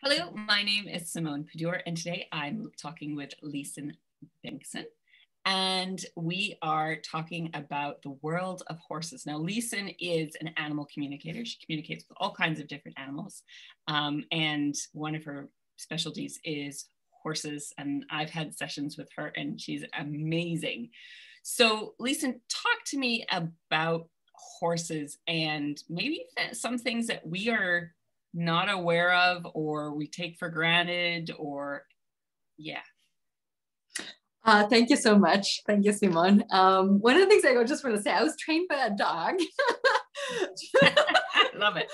Hello, my name is Simone Padur, and today I'm talking with Lisen Bengtsson, and we are talking about the world of horses. Now, Lisen is an animal communicator. She communicates with all kinds of different animals, and one of her specialties is horses, and I've had sessions with her, and she's amazing. So, Lisen, talk to me about horses and maybe some things that we are not aware of or we take for granted or Thank you so much. Thank you, Simone. One of the things I just want to say, I was trained by a dog. Love it.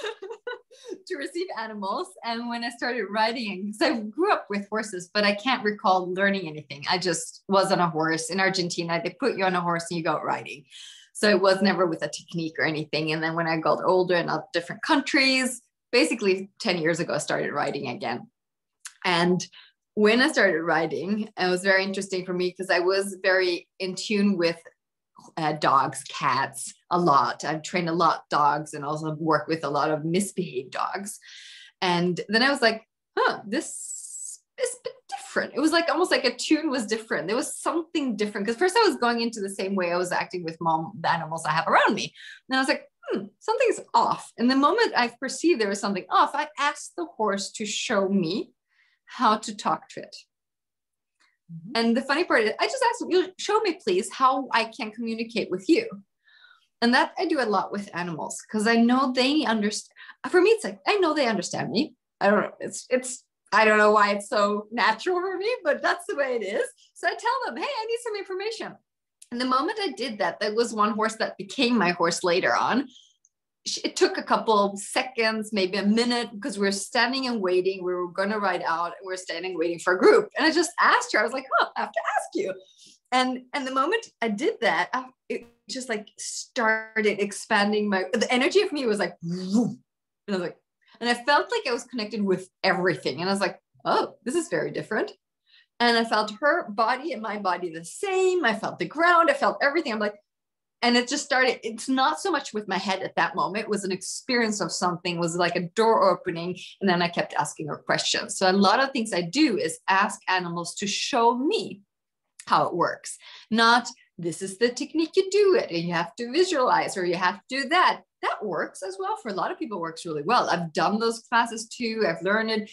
To receive animals. And when I started riding, so I grew up with horses, but I can't recall learning anything. I just was on a horse. In Argentina, they put you on a horse and you go riding. So it was never with a technique or anything. And then when I got older in different countries, basically 10 years ago, I started riding again. And when I started riding, it was very interesting for me because I was very in tune with dogs, cats, a lot. I've trained a lot of dogs and also worked with a lot of misbehaved dogs. And then I was like, this is a bit different. It was like almost like a tune was different. There was something different because first I was going into the same way I was acting with the animals I have around me. And I was like, something's off. And the moment I perceived there was something off, I asked the horse to show me how to talk to it. Mm-hmm. And the funny part is I just asked you, show me please how I can communicate with you. And that I do a lot with animals because I know they understand. For me, it's like, I know they understand me. I don't know. I don't know why it's so natural for me, but that's the way it is. So I tell them, hey, I need some information. And the moment I did that, there was one horse that became my horse later on. It took a couple of seconds, maybe a minute, because we were standing and waiting. We were going to ride out and we were standing waiting for a group. And I just asked her, I was like, I have to ask you. And the moment I did that, it just like started expanding the energy of me was like, whoom. And I was like, and I felt like I was connected with everything. And I was like, oh, this is very different. And I felt her body and my body the same. I felt the ground. I felt everything. I'm like, and it just started. It's not so much with my head at that moment. It was an experience of something. It was like a door opening. And then I kept asking her questions. So a lot of things I do is ask animals to show me how it works. Not this is the technique you do it. And you have to visualize or you have to do that. That works as well. For a lot of people, it works really well. I've done those classes too. I've learned it.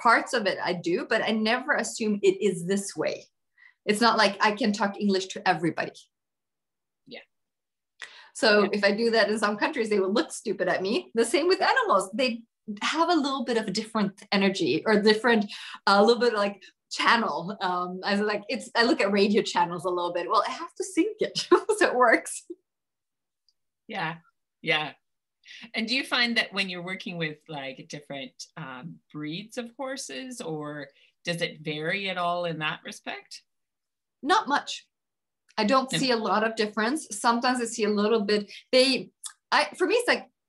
Parts of it I do, but I never assume it is this way. It's not like I can talk English to everybody. Yeah. So if I do that in some countries, they will look stupid at me. The same with animals. They have a little bit of a different energy or a little bit like channel. I look at radio channels a little bit. Well, I have to sync it so it works. Yeah. Yeah. And do you find that when you're working with like different breeds of horses, or does it vary at all in that respect? Not much. I don't see a lot of difference. Sometimes I see a little bit.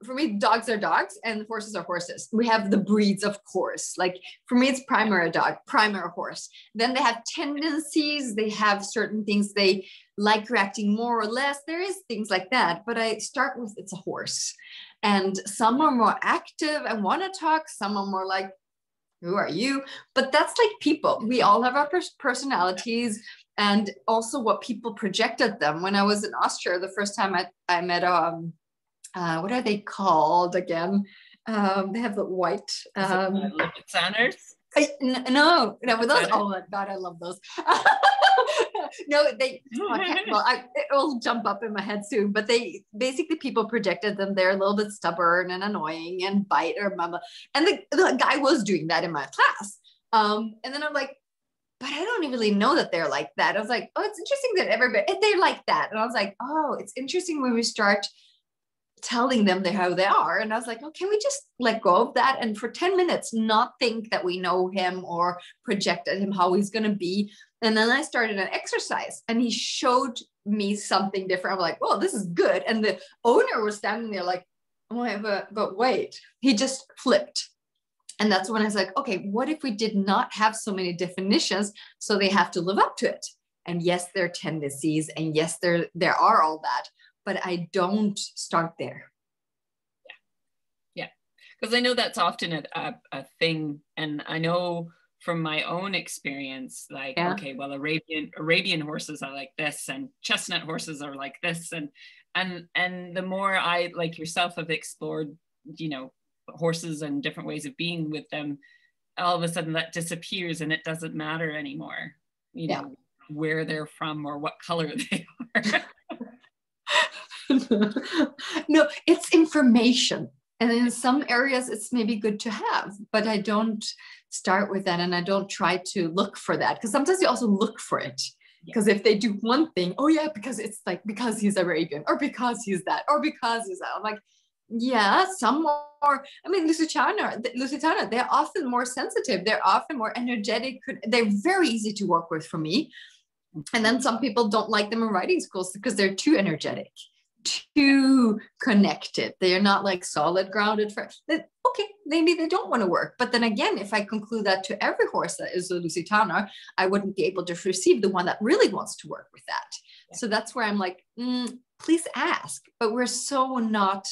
For me, dogs are dogs and horses are horses. We have the breeds, of course. Like for me, it's primer a dog, primer a horse. Then they have tendencies. They have certain things they like reacting more or less. There is things like that. But I start with it's a horse. And some are more active and want to talk. Some are more like, who are you? But that's like people. We all have our personalities and also what people project at them. When I was in Austria, the first time I met what are they called again? They have the white Lipizzaners? No, but those. Oh my God, I love those. No, it'll jump up in my head soon. But they basically people projected them. They're a little bit stubborn and annoying and bite or mama. And the guy was doing that in my class. And then I'm like, but I don't really know that they're like that. I was like, oh, it's interesting that they're like that. And I was like, oh, it's interesting when we start telling them how they are. And I was like, oh, can we just let go of that? And for 10 minutes, not think that we know him or project at him how he's going to be. And then I started an exercise and he showed me something different. I'm like, oh, this is good. And the owner was standing there like, oh, but wait, he just flipped. And that's when I was like, okay, what if we did not have so many definitions? So they have to live up to it. And yes, there are tendencies. And yes, there are all that. But I don't start there. Yeah. Because I know that's often a thing. And I know from my own experience, like, Yeah. okay, well, Arabian horses are like this, and chestnut horses are like this. And the more I, like yourself, have explored, you know, horses and different ways of being with them, all of a sudden that disappears and it doesn't matter anymore, you know, where they're from or what color they are. No, it's information. And in some areas, it's maybe good to have, but I don't start with that. And I don't try to look for that, because sometimes you also look for it. Because if they do one thing, oh yeah, because it's like, because he's Arabian, or because he's that, or because he's that. I'm like, yeah, some more. I mean, Lusitano, they're often more sensitive. They're often more energetic. They're very easy to work with for me. And then some people don't like them in riding schools because they're too energetic, too connected. They are not like solid grounded. Okay, maybe they don't want to work. But then again, if I conclude that to every horse that is a Lusitano, I wouldn't be able to receive the one that really wants to work with that. Yeah. So that's where I'm like, please ask. But we're so not,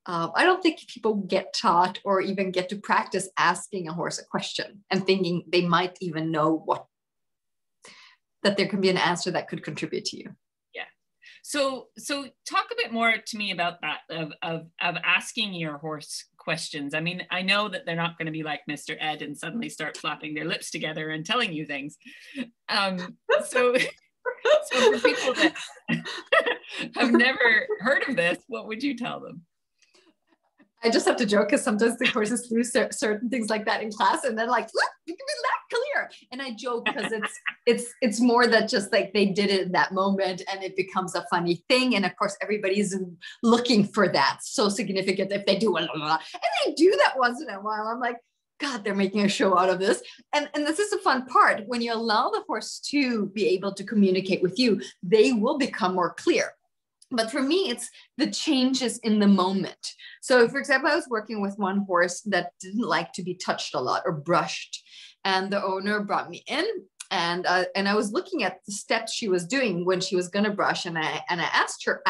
I don't think people get taught or even get to practice asking a horse a question and thinking they might even know that there can be an answer that could contribute to you. So talk a bit more to me about that of asking your horse questions. I mean, I know that they're not going to be like Mr. Ed and suddenly start flapping their lips together and telling you things. So for people that have never heard of this, what would you tell them? I just have to joke because sometimes the horses do certain things like that in class, and then like, look, you can be that clear. And I joke because it's more that just like they did it in that moment, and it becomes a funny thing. And of course, everybody's looking for that. So significant if they do and they do that once in a while. I'm like, God, they're making a show out of this. And this is the fun part. When you allow the horse to be able to communicate with you, they will become more clear. But for me, it's the changes in the moment. So for example, I was working with one horse that didn't like to be touched a lot or brushed. And the owner brought me in, and I was looking at the steps she was doing when she was going to brush. And I asked her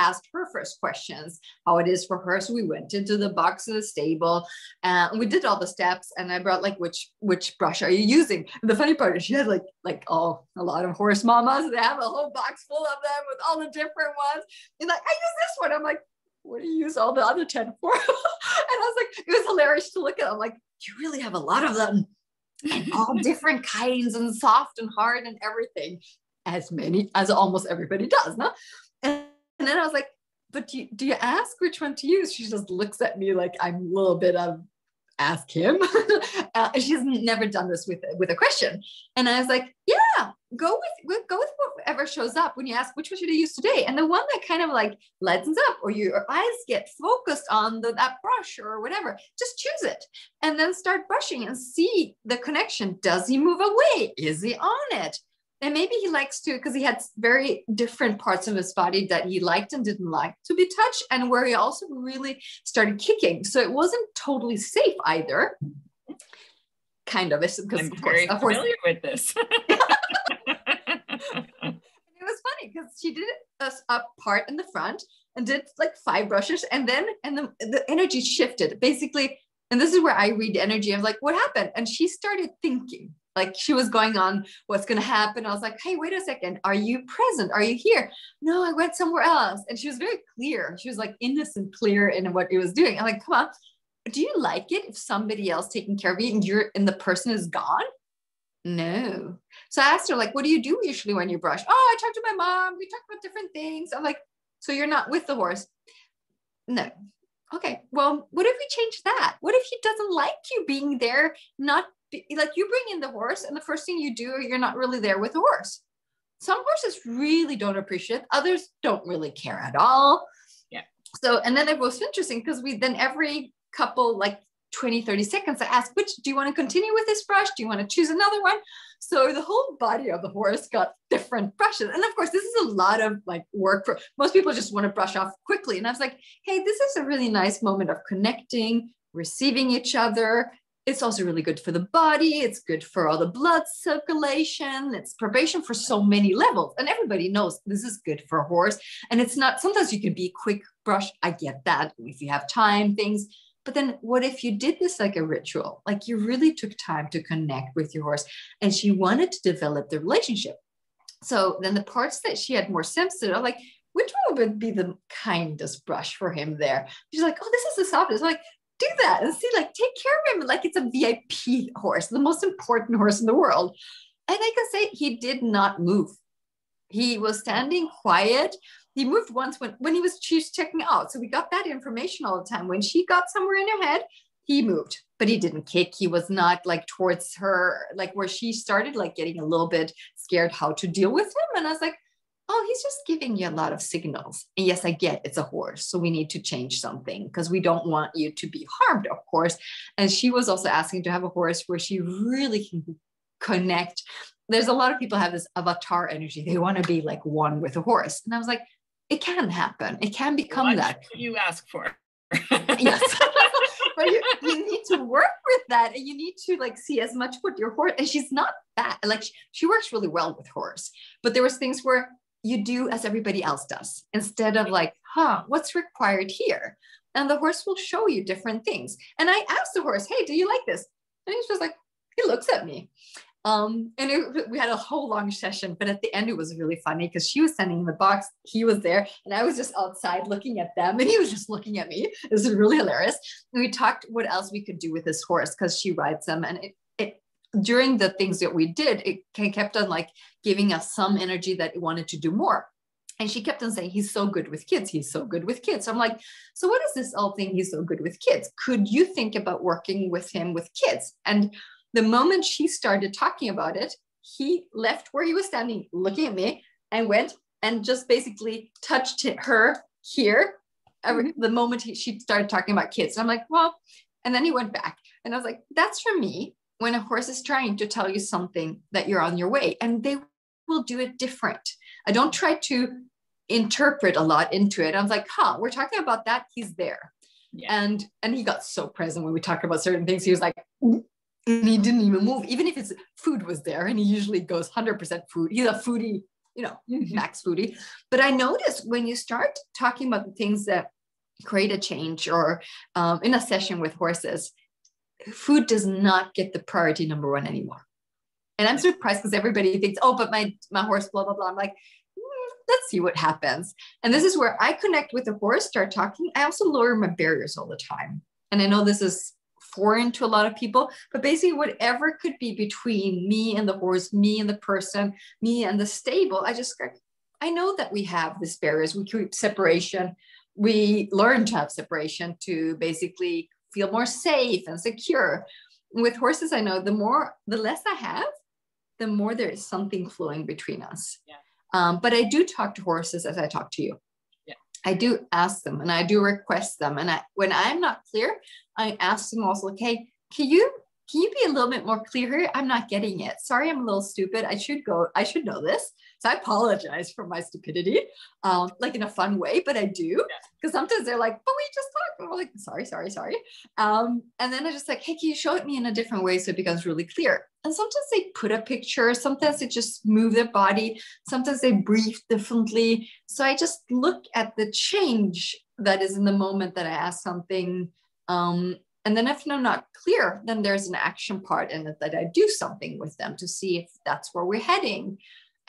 first questions, how it is for her. So we went into the box in the stable and we did all the steps. And I brought like, which brush are you using? And the funny part is she had like a lot of horse mamas. They have a whole box full of them with all the different ones. And like, I use this one. I'm like, what do you use all the other 10 for? And I was like, it was hilarious to look at. I'm like, you really have a lot of them. And all different kinds, and soft and hard and everything, as almost everybody does, no? And then I was like, but do you ask which one to use? She just looks at me like I'm a little bit of, ask him. She's never done this with a question. And I was like, yeah, go with whatever shows up when you ask, which one should I use today? And the one that kind of like lightens up, or your eyes get focused on that brush or whatever, just choose it. And then start brushing and see the connection. Does he move away? Is he on it? And maybe he likes to, because he had very different parts of his body that he liked and didn't like to be touched, and where he also really started kicking. So it wasn't totally safe either. Kind of. Because I'm very familiar with this. It was funny because she did a part in the front and did like 5 brushes, and then the energy shifted basically. And this is where I read the energy. I was like, what happened? And she started thinking. Like she was going on what's going to happen. I was like, hey, wait a second. Are you present? Are you here? No, I went somewhere else. And she was very clear. She was like innocent, clear in what it was doing. I'm like, come on. Do you like it if somebody else taking care of you and the person is gone? No. So I asked her, like, what do you do usually when you brush? Oh, I talk to my mom. We talk about different things. I'm like, so you're not with the horse? No. Okay. Well, what if we change that? What if he doesn't like you being there, like you bring in the horse and the first thing you do, you're not really there with the horse. Some horses really don't appreciate it. Others don't really care at all. Yeah. So, and then it was interesting because every couple, like 20, 30 seconds, I asked, do you want to continue with this brush? Do you want to choose another one? So the whole body of the horse got different brushes. And of course, this is a lot of like work for most people, just want to brush off quickly. And I was like, hey, this is a really nice moment of connecting, receiving each other. It's also really good for the body. It's good for all the blood circulation. It's preparation for so many levels. And everybody knows this is good for a horse. And it's not, sometimes you can be quick brush. I get that if you have time, things, But then what if you did this like a ritual? Like you really took time to connect with your horse and she wanted to develop the relationship. So then the parts that she had more sensitive, I'm like, which one would be the kindest brush for him there? She's like, oh, this is the softest. I'm like, do that and see, like, take care of him like it's a VIP horse, the most important horse in the world. And I can say he did not move. He was standing quiet. He moved once when he was she's checking out. So we got that information all the time. When she got somewhere in her head, he moved, but he didn't kick. He was not like towards her, like where she started like getting a little bit scared how to deal with him. And I was like, oh, he's just giving you a lot of signals. And yes, I get it's a horse. So we need to change something because we don't want you to be harmed, of course. And she was also asking to have a horse where she really can connect. There's a lot of people have this avatar energy. They want to be like one with a horse. And I was like, it can happen. It can become that. What you ask for. Yes. But you need to work with that and you need to like see as much what your horse, and she's not bad. Like she works really well with horse, but there was things where you do as everybody else does instead of like, what's required here? And the horse will show you different things. And I asked the horse, hey, do you like this? And he's just like, he looks at me. We had a whole long session, but at the end it was really funny because she was sending the box, he was there, and I was just outside looking at them, and he was just looking at me. It was really hilarious. And we talked what else we could do with this horse because she rides him, and it during the things that we did, it kept on like giving us some energy that it wanted to do more. And she kept on saying, he's so good with kids. He's so good with kids. So I'm like, so what is this all thing? He's so good with kids. Could you think about working with him with kids? And the moment she started talking about it, he left where he was standing, looking at me, and went and just basically touched her here. The moment she started talking about kids. And I'm like, well, and then he went back. And I was like, that's for me when a horse is trying to tell you something that you're on your way, and they will do it different. I don't try to interpret a lot into it. I was like, we're talking about that. He's there. Yeah. And he got so present when we talked about certain things. He was like, and he didn't even move, even if his food was there. And he usually goes 100% food. He's a foodie, max foodie. But I noticed when you start talking about the things that create a change or in a session with horses, food does not get the priority number one anymore. And I'm surprised because everybody thinks, oh, but my horse, blah, blah, blah. I'm like, let's see what happens. And this is where I connect with the horse, start talking. I also lower my barriers all the time. And I know this is foreign to a lot of people, but basically whatever could be between me and the horse, me and the person, me and the stable, I know that we have these barriers. We keep separation. We learn to have separation to basically feel more safe and secure. With horses, I know the less I have, the more there is something flowing between us. Yeah. But I do talk to horses as I talk to you. Yeah. I do ask them and I do request them. And when I'm not clear, I ask them also, okay, can you be a little bit more clear here? I'm not getting it. Sorry, I'm a little stupid. I should know this. So I apologize for my stupidity, like in a fun way, but I do. Because sometimes they're like, but we just talked. And we're like, sorry. And then I just like, hey, can you show it me in a different way so it becomes really clear? And sometimes they put a picture. Sometimes they just move their body. Sometimes they breathe differently. So I just look at the change that is in the moment that I ask something. And then if I'm not clear, then there's an action part in it that I do something with them to see if that's where we're heading.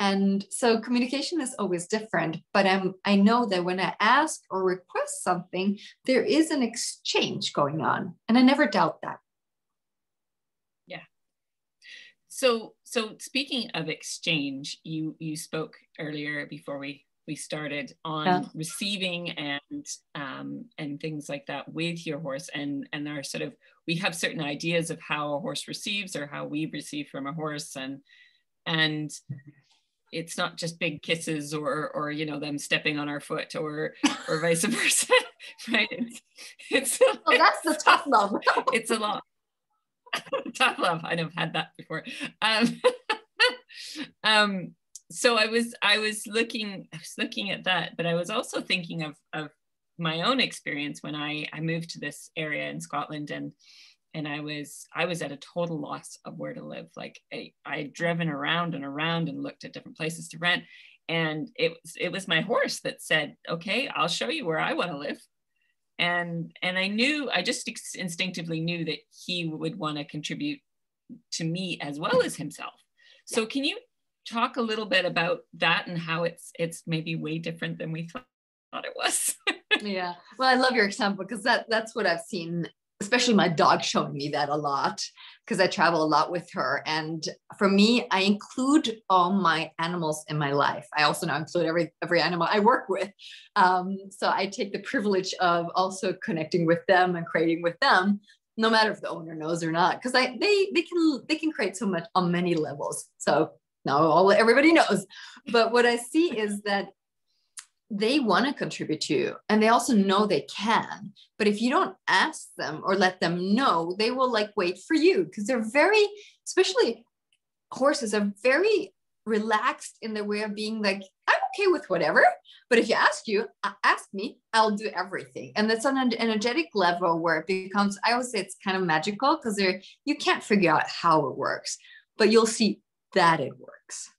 And so communication is always different, but I know that when I ask or request something, there is an exchange going on. And I never doubt that. Yeah. So speaking of exchange, you spoke earlier before we started on receiving and things like that with your horse, and our sort of, we have certain ideas of how a horse receives or how we receive from a horse, and it's not just big kisses or them stepping on our foot or vice versa, right? It's that's the tough love. It's a lot. Tough love. I've had that before. So I was looking at that, but I was also thinking of my own experience when I moved to this area in Scotland, and I was at a total loss of where to live. Like I'd driven around and looked at different places to rent, and it was my horse that said, okay, I'll show you where I want to live. And I just instinctively knew that he would want to contribute to me as well as himself. So can you talk a little bit about that and how it's maybe way different than we thought it was? Yeah. Well, I love your example because that's what I've seen, especially my dog showing me that a lot because I travel a lot with her. And for me, I include all my animals in my life. I also now include every animal I work with. So I take the privilege of also connecting with them and creating with them, no matter if the owner knows or not, because they can create so much on many levels. So now everybody knows. But what I see is that they want to contribute to you and they also know they can, but if you don't ask them or let them know, they will like wait for you because they're very, especially horses are very relaxed in their way of being like, I'm okay with whatever, but if you ask me, I'll do everything. And that's on an energetic level where it becomes, I always say it's kind of magical because you can't figure out how it works, but you'll see that it works.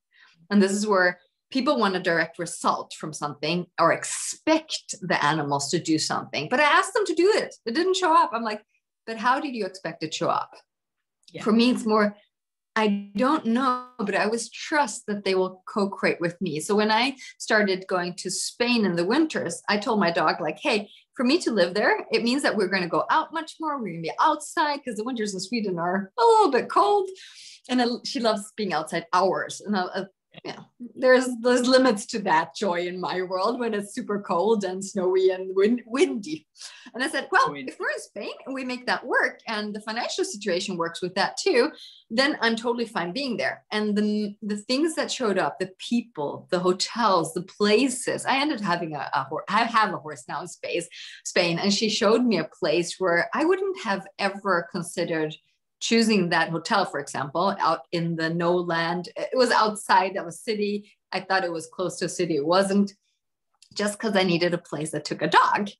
And this is where people want a direct result from something or expect the animals to do something. But I asked them to do it. It didn't show up. I'm like, but how did you expect it to show up? Yeah. For me, it's more, I don't know, but I always trust that they will co-create with me. So when I started going to Spain in the winters, I told my dog like, hey, for me to live there, it means that we're going to go out much more. We're going to be outside because the winters in Sweden are a little bit cold. And she loves being outside hours. And yeah, there's limits to that joy in my world when it's super cold and snowy and windy. And I said, well, if we're in Spain and we make that work and the financial situation works with that too, then I'm totally fine being there. And the things that showed up, the people, the hotels, the places, I ended up having a horse. I have a horse now in Spain, and she showed me a place where I wouldn't have ever considered choosing that hotel, for example, out in the no land. It was outside of a city. I thought it was close to a city. It wasn't, just because I needed a place that took a dog.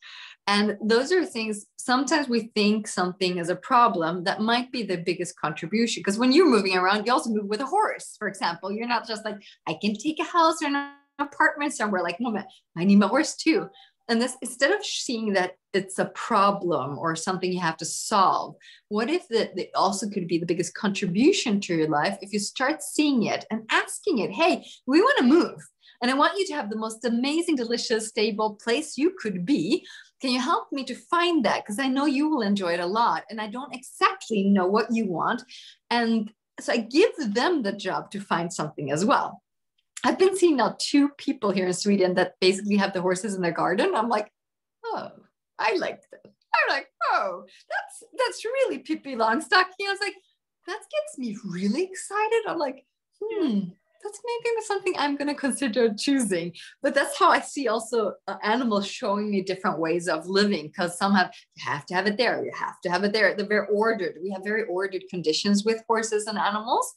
And those are things, sometimes we think something is a problem that might be the biggest contribution. Because when you're moving around, you also move with a horse, for example. You're not just like, I can take a house or an apartment somewhere. Like, no, I need my horse too. And this, instead of seeing that it's a problem or something you have to solve, what if that also could be the biggest contribution to your life if you start seeing it and asking it, hey, we want to move. And I want you to have the most amazing, delicious, stable place you could be. Can you help me to find that? Because I know you will enjoy it a lot. And I don't exactly know what you want. And so I give them the job to find something as well. I've been seeing now 2 people here in Sweden that basically have the horses in their garden. I'm like, oh, I like that. I'm like, oh, that's really Pippi Longstocking. I was like, that gets me really excited. I'm like, that's maybe something I'm going to consider choosing. But that's how I see also animals showing me different ways of living, because some you have to have it there, you have to have it there. They're very ordered. We have very ordered conditions with horses and animals.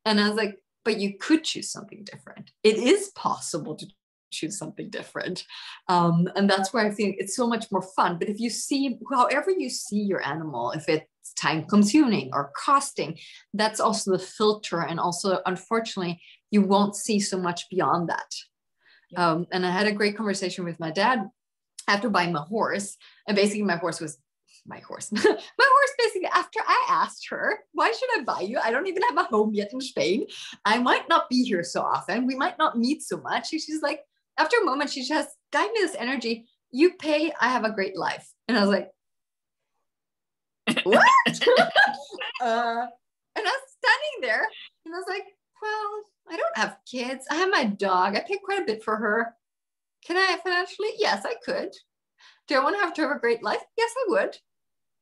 And I was like, but you could choose something different. It is possible to choose something different. And that's where I think it's so much more fun. But if you see, however you see your animal, if it's time consuming or costing, that's also the filter. And also, unfortunately, you won't see so much beyond that. Yeah. And I had a great conversation with my dad after buying my horse. And basically my horse basically, after I asked her, why should I buy you? I don't even have a home yet in Spain. I might not be here so often. We might not meet so much. And she's like, after a moment, she just gave me this energy. You pay, I have a great life. And I was like, what? And I was standing there and I was like, well, I don't have kids. I have my dog. I pay quite a bit for her. Can I financially? Yes, I could. Do I want to have a great life? Yes, I would.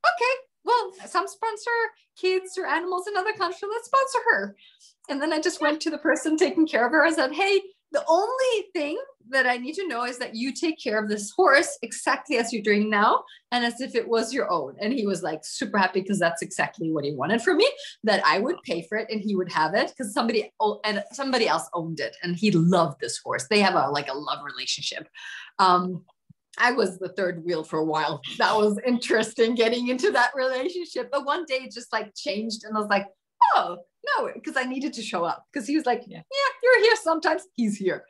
Okay, well, some sponsor kids or animals in other countries. Let's sponsor her. And then I just went to the person taking care of her and said, hey, the only thing that I need to know is that you take care of this horse exactly as you're doing now and as if it was your own. And he was like super happy because that's exactly what he wanted from me, that I would pay for it and he would have it because somebody else owned it and he loved this horse. They have a love relationship. I was the third wheel for a while. That was interesting getting into that relationship. But one day it just like changed and I was like, oh, no, because I needed to show up because he was like, yeah, you're here sometimes. He's here.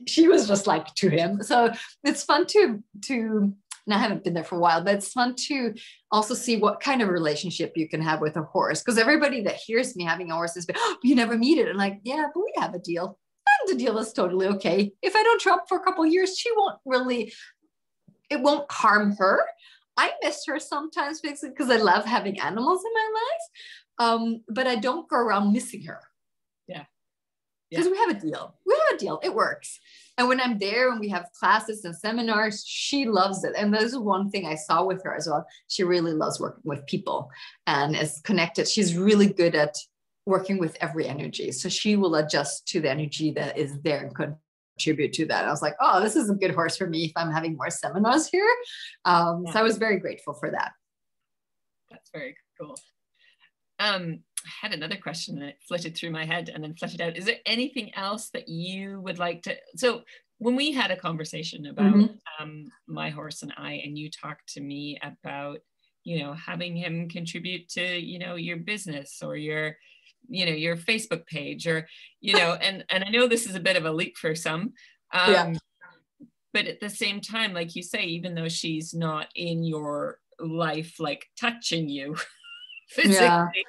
She was just like to him. So it's fun to And I haven't been there for a while, but it's fun to also see what kind of relationship you can have with a horse. Because everybody that hears me having a horse is, oh, you never meet it. And like, yeah, but we have a deal. And the deal is totally okay. If I don't show up for a couple of years, it won't harm her. I miss her sometimes because I love having animals in my life. But I don't go around missing her. Yeah. Because we have a deal. It works. And when I'm there and we have classes and seminars, she loves it. And this is one thing I saw with her as well. She really loves working with people and is connected. She's really good at working with every energy. So she will adjust to the energy that is there and contribute to that. I was like, oh, this is a good horse for me if I'm having more seminars here. So I was very grateful for that. That's very cool. I had another question and it flitted through my head and then flitted out. Is there anything else that you would like to? So when we had a conversation about my horse and I, and you talked to me about, having him contribute to, your business or your Facebook page or, and I know this is a bit of a leap for some, but at the same time, like you say, even though she's not in your life, like touching you physically,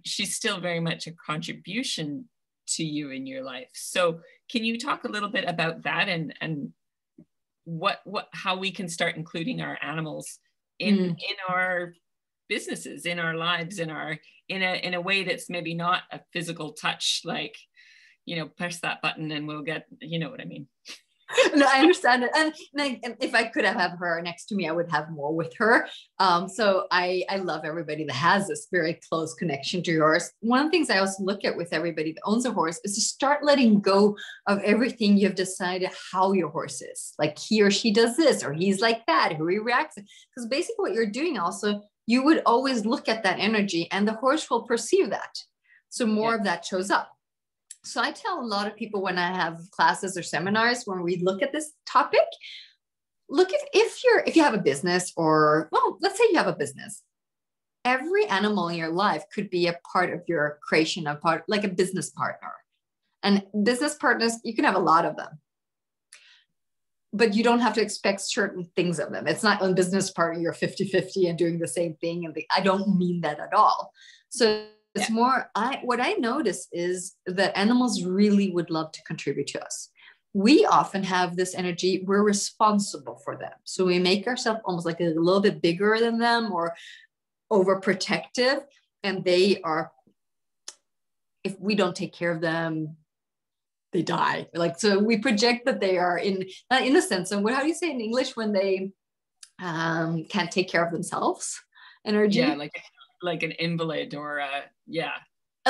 she's still very much a contribution to you in your life. So can you talk a little bit about that and how we can start including our animals in our businesses, in our lives, in a way that's maybe not a physical touch, like, press that button and we'll get, you know what I mean? No, I understand it. And if I could have her next to me, I would have more with her. So I love everybody that has this very close connection to yours. One of the things I also look at with everybody that owns a horse is to start letting go of everything you've decided how your horse is. Like he or she does this, or he's like that, who he reacts. Because basically what you're doing also, you would always look at that energy and the horse will perceive that. So more of that shows up. So I tell a lot of people when I have classes or seminars, when we look at this topic, look at if you have a business or, well, let's say you have a business. Every animal in your life could be a part of your creation, like a business partner. And business partners, you can have a lot of them, but you don't have to expect certain things of them. It's not a business partner, you're 50-50 and doing the same thing. And I don't mean that at all. So it's more, what I notice is that animals really would love to contribute to us. We often have this energy, we're responsible for them. So we make ourselves almost like a little bit bigger than them or overprotective. And if we don't take care of them, they die. Like, so we project that they are not in a sense. And how do you say in English when they can't take care of themselves? Energy? Yeah, like an invalid or a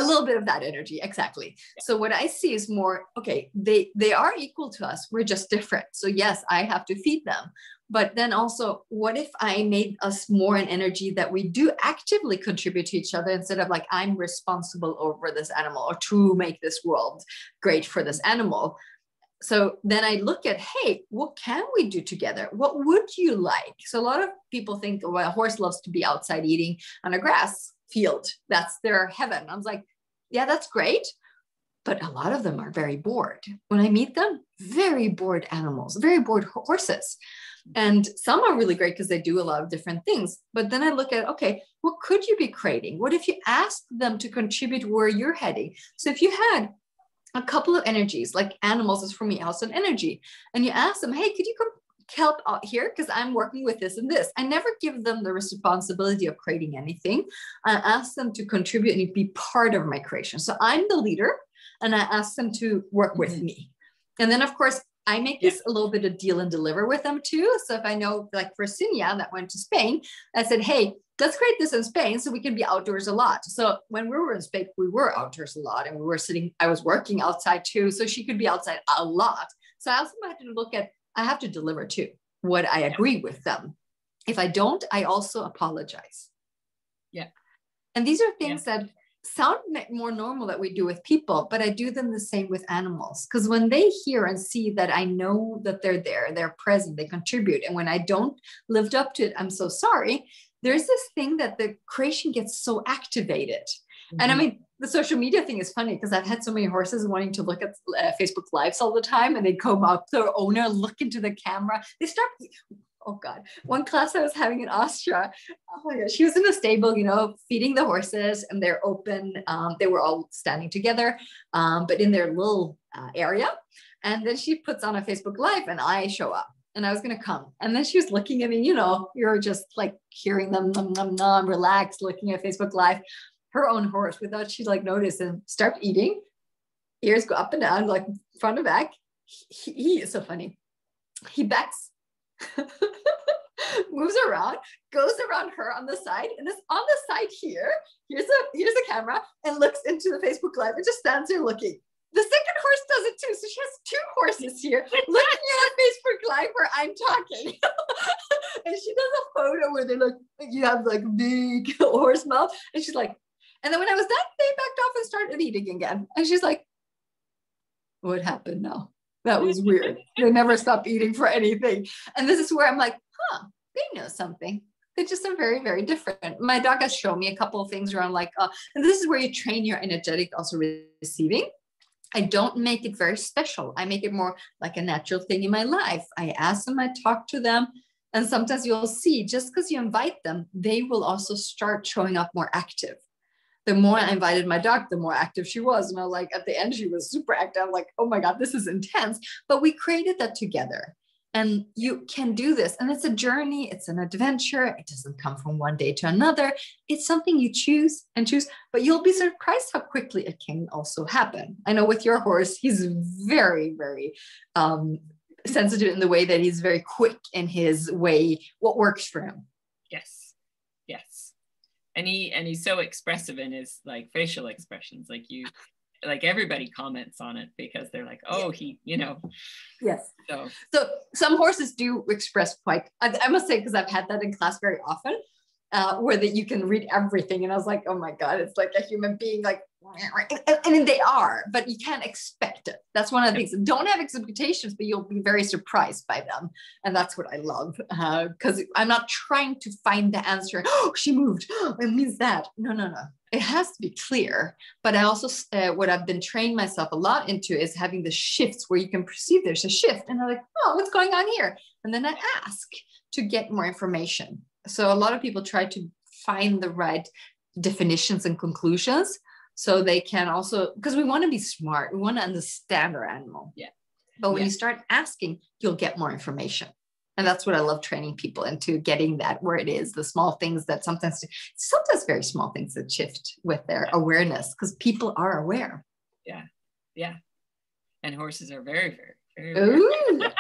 little bit of that energy. Exactly. So what I see is more, okay, they are equal to us. We're just different. So yes, I have to feed them. But then also, what if I made us more an energy that we do actively contribute to each other instead of like, I'm responsible over this animal or to make this world great for this animal. So then I look at, hey, what can we do together? What would you like? So a lot of people think, well, a horse loves to be outside eating on a grass field. That's their heaven. I was like, yeah, that's great. But a lot of them are very bored. When I meet them, very bored animals, very bored horses. And some are really great because they do a lot of different things. But then I look at, okay, what could you be creating? What if you asked them to contribute where you're heading? So if you had a couple of energies, like animals is for me also an energy, and you ask them, hey, could you come help out here? Because I'm working with this and this. I never give them the responsibility of creating anything. I ask them to contribute and be part of my creation. So I'm the leader and I ask them to work with me. And then of course, I make this a little bit of deal and deliver with them too. So if I know, like for Cinia that went to Spain, I said, hey, let's create this in Spain so we can be outdoors a lot. So when we were in Spain, we were outdoors a lot and I was working outside too. So she could be outside a lot. So I also had to look at, I have to deliver too, what I agree with them. If I don't, I also apologize. Yeah. And these are things that sound more normal that we do with people, but I do them the same with animals. Because when they hear and see that I know that they're there, they're present, they contribute. And when I don't live up to it, I'm so sorry. There's this thing that the creation gets so activated. And I mean, the social media thing is funny because I've had so many horses wanting to look at Facebook Lives all the time, and they come up to their owner, look into the camera. They start Oh God. One class I was having in Austria, oh my gosh, she was in a stable, feeding the horses, and they're open. They were all standing together, but in their little area. And then she puts on a Facebook Live and I show up and I was going to come. And then she was looking at me, you're just like hearing them, nom, nom, nom, relaxed, looking at Facebook Live, her own horse without she like notice and start eating. Ears go up and down, like front and back. He is so funny. He backs, moves around, goes around her on the side, and is on the side here. Here's a camera, and looks into the Facebook Live and just stands there looking. The second horse does it too. So she has two horses here looking at Facebook Live where I'm talking. And she does a photo where they look, you have like big horse mouth. And she's like, and then when I was done, they backed off and started eating again. And she's like, what happened now? That was weird. They never stopped eating for anything. And this is where I'm like, they know something. They just are very, very different. My dog has shown me a couple of things where I'm like, and this is where you train your energetic also receiving. I don't make it very special. I make it more like a natural thing in my life. I ask them, I talk to them. And sometimes you'll see, just because you invite them, they will also start showing up more active. The more I invited my dog, the more active she was. And I was like, at the end, she was super active. I'm like, oh my God, this is intense. But we created that together. And you can do this. And it's a journey. It's an adventure. It doesn't come from one day to another. It's something you choose and choose, but you'll be surprised how quickly it can also happen. I know with your horse, he's very, very sensitive in the way that he's very quick in his way, what works for him. Yes. Yes. And he's so expressive in his like facial expressions. Like everybody comments on it because they're like, oh, he, Yes. So some horses do express quite, I must say, because I've had that in class very often, where that you can read everything. And I was like, oh my God, it's like a human being, like, and they are, but you can't expect it. That's one of the things. Don't have expectations, but you'll be very surprised by them. And that's what I love, because I'm not trying to find the answer. Oh, she moved. Oh, it means that. No. It has to be clear. But I also, what I've been trained myself a lot into is having the shifts where you can perceive there's a shift. And I'm like, oh, what's going on here? And then I ask to get more information. So a lot of people try to find the right definitions and conclusions so they can also, because we want to be smart. We want to understand our animal. Yeah. But when you start asking, you'll get more information. And that's what I love training people into, getting that where it is, the small things that sometimes very small things that shift with their awareness, because people are aware. Yeah. Yeah. And horses are very, very, very aware.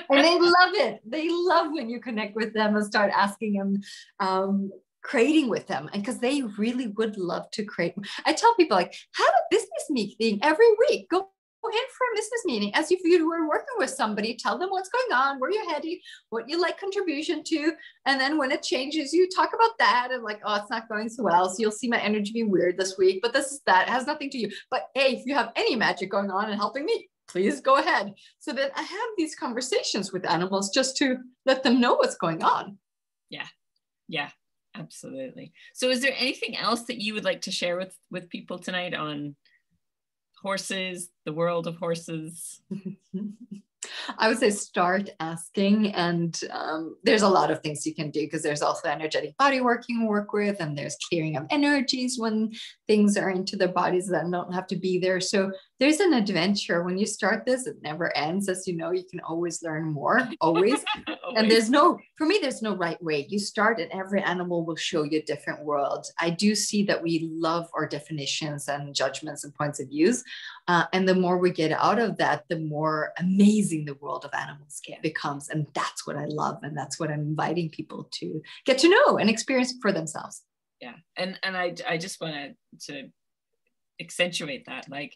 And they love it. They love when you connect with them and start asking them, creating with them. And because they really would love to create. I tell people, like, have a business meeting every week. Go in for a business meeting as if you were working with somebody. Tell them what's going on, where you're heading, what you like contribution to. And then when it changes, you talk about that and like, oh, it's not going so well. So you'll see my energy be weird this week, but this is that. It has nothing to you. But hey, if you have any magic going on and helping me, please go ahead. So that I have these conversations with animals just to let them know what's going on. Yeah. Yeah, absolutely. So is there anything else that you would like to share with people tonight on horses, the world of horses? I would say start asking, and there's a lot of things you can do, because there's also energetic body work you can work with, and there's clearing of energies when things are into their bodies that don't have to be there. So there's an adventure. When you start this, it never ends. As you know, you can always learn more, always. And there's no right way. You start and every animal will show you a different world. I do see that we love our definitions and judgments and points of views. And the more we get out of that, the more amazing the world of animals becomes. And that's what I love. And that's what I'm inviting people to get to know and experience for themselves. Yeah. And I just want to accentuate that. Like,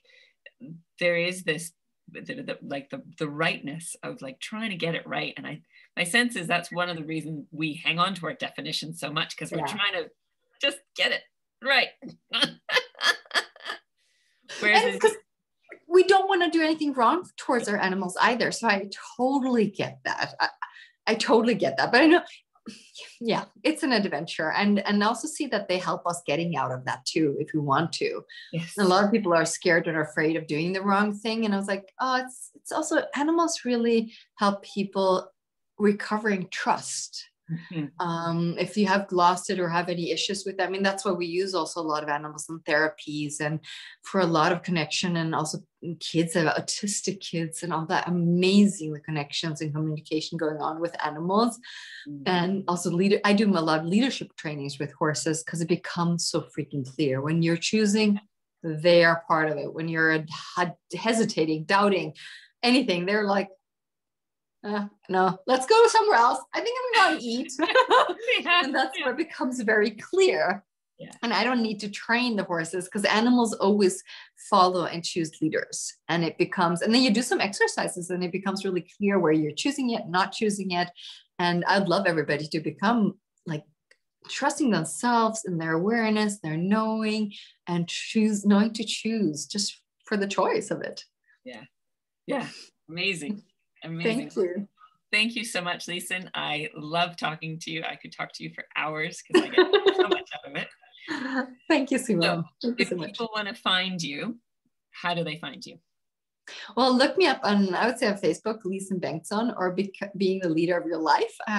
there is this, the rightness of like trying to get it right. And my sense is that's one of the reasons we hang on to our definitions so much, because we're trying to just get it right. Whereas we don't want to do anything wrong towards our animals either. So I totally get that. I totally get that. But I know, yeah, it's an adventure. And also see that they help us getting out of that too, if we want to. Yes. And a lot of people are scared and are afraid of doing the wrong thing. And I was like, oh, it's also, animals really help people recovering trust. If you have lost it or have any issues with that, I mean, that's why we use also a lot of animals in therapies and for a lot of connection, and also kids, have autistic kids and all that amazing connections and communication going on with animals. And also I do a lot of leadership trainings with horses, because it becomes so freaking clear when you're choosing, they are part of it. When you're hesitating, doubting anything, they're like, no, let's go somewhere else. I think I'm going to eat. And that's where it becomes very clear. Yeah. And I don't need to train the horses, because animals always follow and choose leaders. And it becomes, and then you do some exercises and it becomes really clear where you're choosing it, not choosing it. And I'd love everybody to become like trusting themselves and their awareness, their knowing, and knowing to choose just for the choice of it. Yeah. Yeah. Amazing. Amazing. Thank you. Thank you so much, Lisen. I love talking to you. I could talk to you for hours because I get so much out of it. Thank you, Simone. So, if people want to find you, how do they find you? Well, look me up on, I would say on Facebook, Lisen Bengtsson, or Being the Leader of Your Life. I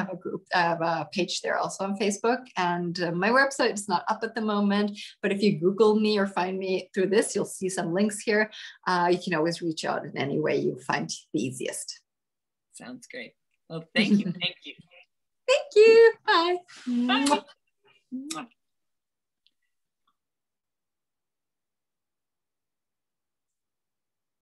have a page there also on Facebook, and my website is not up at the moment, but if you Google me or find me through this, you'll see some links here. You can always reach out in any way you find the easiest. Sounds great. Well, thank you. Thank you